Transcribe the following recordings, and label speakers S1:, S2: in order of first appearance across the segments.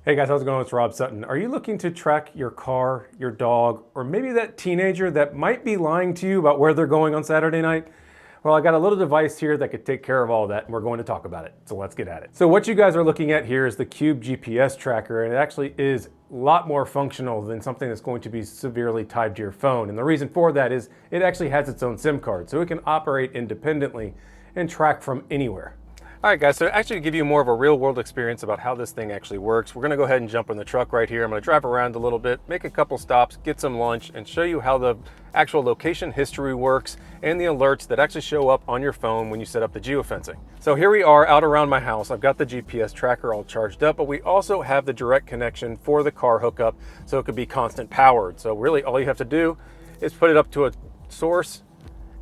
S1: Hey guys, how's it going? It's Rob Sutton. Are you looking to track your car, your dog, or maybe that teenager that might be lying to you about where they're going on Saturday night? Well, I got a little device here that could take care of all that, and we're going to talk about it. So let's get at it. So what you guys are looking at here is the Cube GPS tracker, and it actually is a lot more functional than something that's going to be severely tied to your phone. And the reason for that is it actually has its own SIM card, so it can operate independently and track from anywhere. All right, guys, so to actually give you more of a real world experience about how this thing actually works, we're gonna go ahead and jump in the truck right here. I'm gonna drive around a little bit, make a couple stops, get some lunch, and show you how the actual location history works and the alerts that actually show up on your phone when you set up the geofencing. So here we are out around my house. I've got the GPS tracker all charged up, but we also have the direct connection for the car hookup so it could be constant powered. So really all you have to do is put it up to a source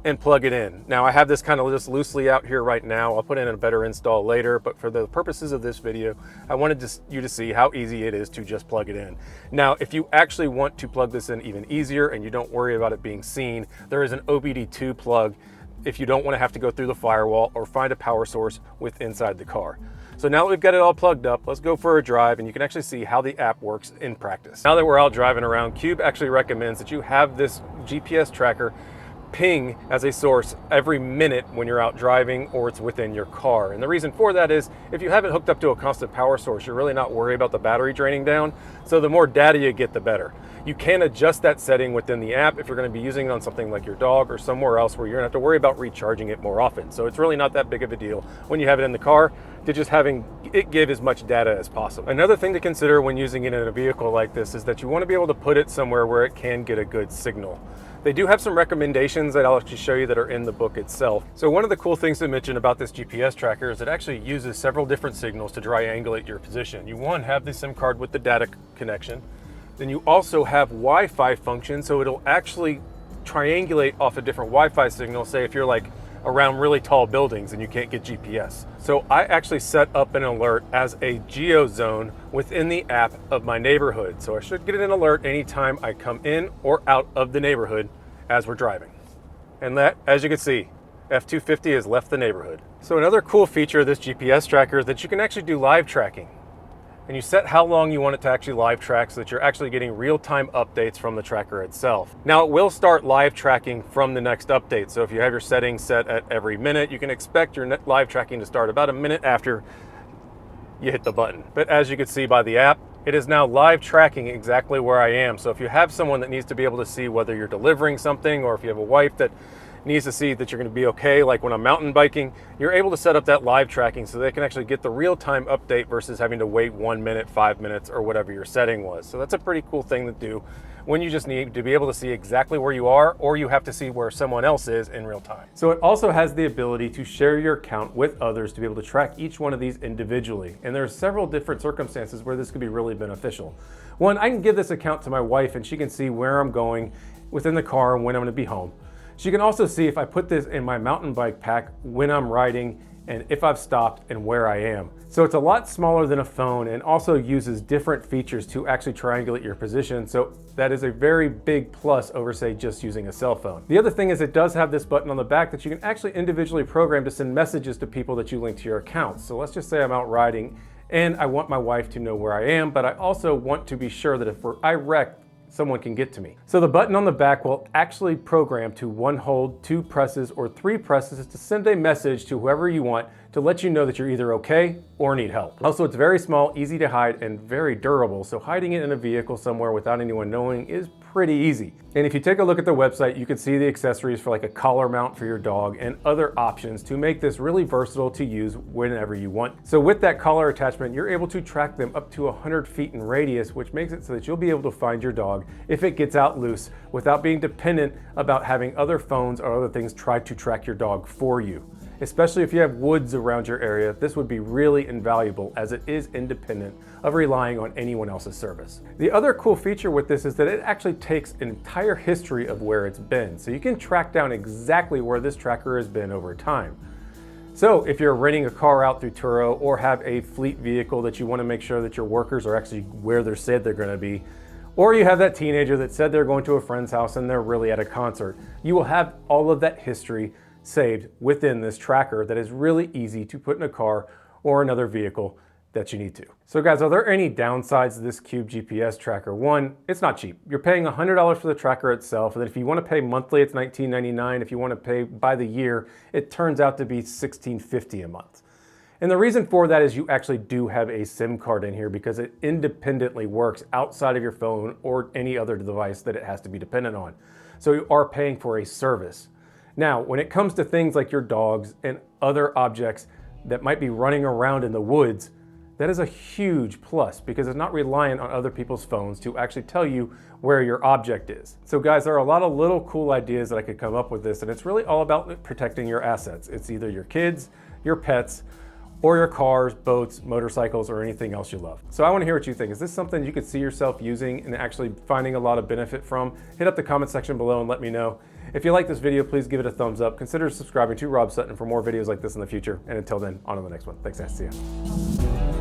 S1: and plug it in. Now I have this kind of just loosely out here right now. I'll put in a better install later, but for the purposes of this video, I wanted you to see how easy it is to just plug it in. Now, if you actually want to plug this in even easier and you don't worry about it being seen, there is an OBD2 plug if you don't want to have to go through the firewall or find a power source inside the car. So now that we've got it all plugged up, let's go for a drive and you can actually see how the app works in practice. Now that we're out driving around, Cube actually recommends that you have this GPS tracker ping as a source every minute when you're out driving or it's within your car. And the reason for that is if you have it hooked up to a constant power source, you're really not worried about the battery draining down. So the more data you get, the better. You can adjust that setting within the app if you're going to be using it on something like your dog or somewhere else where you're going to have to worry about recharging it more often. So it's really not that big of a deal when you have it in the car to just having it give as much data as possible. Another thing to consider when using it in a vehicle like this is that you want to be able to put it somewhere where it can get a good signal. They do have some recommendations that I'll actually show you that are in the book itself. So one of the cool things to mention about this GPS tracker is it actually uses several different signals to triangulate your position. You have the SIM card with the data connection. Then you also have Wi-Fi function, so it'll actually triangulate off a different Wi-Fi signal, say if you're like around really tall buildings and you can't get GPS. So I actually set up an alert as a geo zone within the app of my neighborhood. So I should get an alert anytime I come in or out of the neighborhood as we're driving. And that, as you can see, F250 has left the neighborhood. So another cool feature of this GPS tracker is that you can actually do live tracking. And you set how long you want it to actually live track so that you're actually getting real-time updates from the tracker itself. Now it will start live tracking from the next update. So if you have your settings set at every minute, you can expect your live tracking to start about a minute after you hit the button. But as you can see by the app, it is now live tracking exactly where I am. So if you have someone that needs to be able to see whether you're delivering something or if you have a wife that needs to see that you're going to be okay, like when I'm mountain biking, you're able to set up that live tracking so they can actually get the real-time update versus having to wait 1 minute, 5 minutes, or whatever your setting was. So that's a pretty cool thing to do when you just need to be able to see exactly where you are or you have to see where someone else is in real time. So it also has the ability to share your account with others to be able to track each one of these individually. And there's several different circumstances where this could be really beneficial. One, I can give this account to my wife and she can see where I'm going within the car and when I'm going to be home. She can also see if I put this in my mountain bike pack when I'm riding and if I've stopped and where I am. So it's a lot smaller than a phone and also uses different features to actually triangulate your position. So that is a very big plus over, say, just using a cell phone. The other thing is it does have this button on the back that you can actually individually program to send messages to people that you link to your accounts. So let's just say I'm out riding and I want my wife to know where I am, but I also want to be sure that if I wreck, someone can get to me. So the button on the back will actually program to 1 hold, 2 presses, or 3 presses to send a message to whoever you want to let you know that you're either okay or need help. Also, it's very small, easy to hide, and very durable, so hiding it in a vehicle somewhere without anyone knowing is pretty easy. And if you take a look at the website, you can see the accessories for like a collar mount for your dog and other options to make this really versatile to use whenever you want. So with that collar attachment, you're able to track them up to 100 feet in radius, which makes it so that you'll be able to find your dog if it gets out loose without being dependent about having other phones or other things try to track your dog for you. Especially if you have woods around your area, this would be really invaluable as it is independent of relying on anyone else's service. The other cool feature with this is that it actually takes an entire history of where it's been. So you can track down exactly where this tracker has been over time. So if you're renting a car out through Turo or have a fleet vehicle that you want to make sure that your workers are actually where they're said they're going to be, or you have that teenager that said they're going to a friend's house and they're really at a concert, you will have all of that history saved within this tracker that is really easy to put in a car or another vehicle that you need to. So guys, are there any downsides to this Cube GPS tracker? One, it's not cheap. You're paying $100 for the tracker itself, and then if you want to pay monthly, it's $19.99. If you want to pay by the year, it turns out to be $16.50 a month. And the reason for that is you actually do have a SIM card in here because it independently works outside of your phone or any other device that it has to be dependent on. So you are paying for a service. Now, when it comes to things like your dogs and other objects that might be running around in the woods, that is a huge plus because it's not reliant on other people's phones to actually tell you where your object is. So guys, there are a lot of little cool ideas that I could come up with this, and it's really all about protecting your assets. It's either your kids, your pets, or your cars, boats, motorcycles, or anything else you love. So I want to hear what you think. Is this something you could see yourself using and actually finding a lot of benefit from? Hit up the comment section below and let me know. If you like this video, please give it a thumbs up. Consider subscribing to Rob Sutton for more videos like this in the future. And until then, on to the next one. Thanks guys, see ya.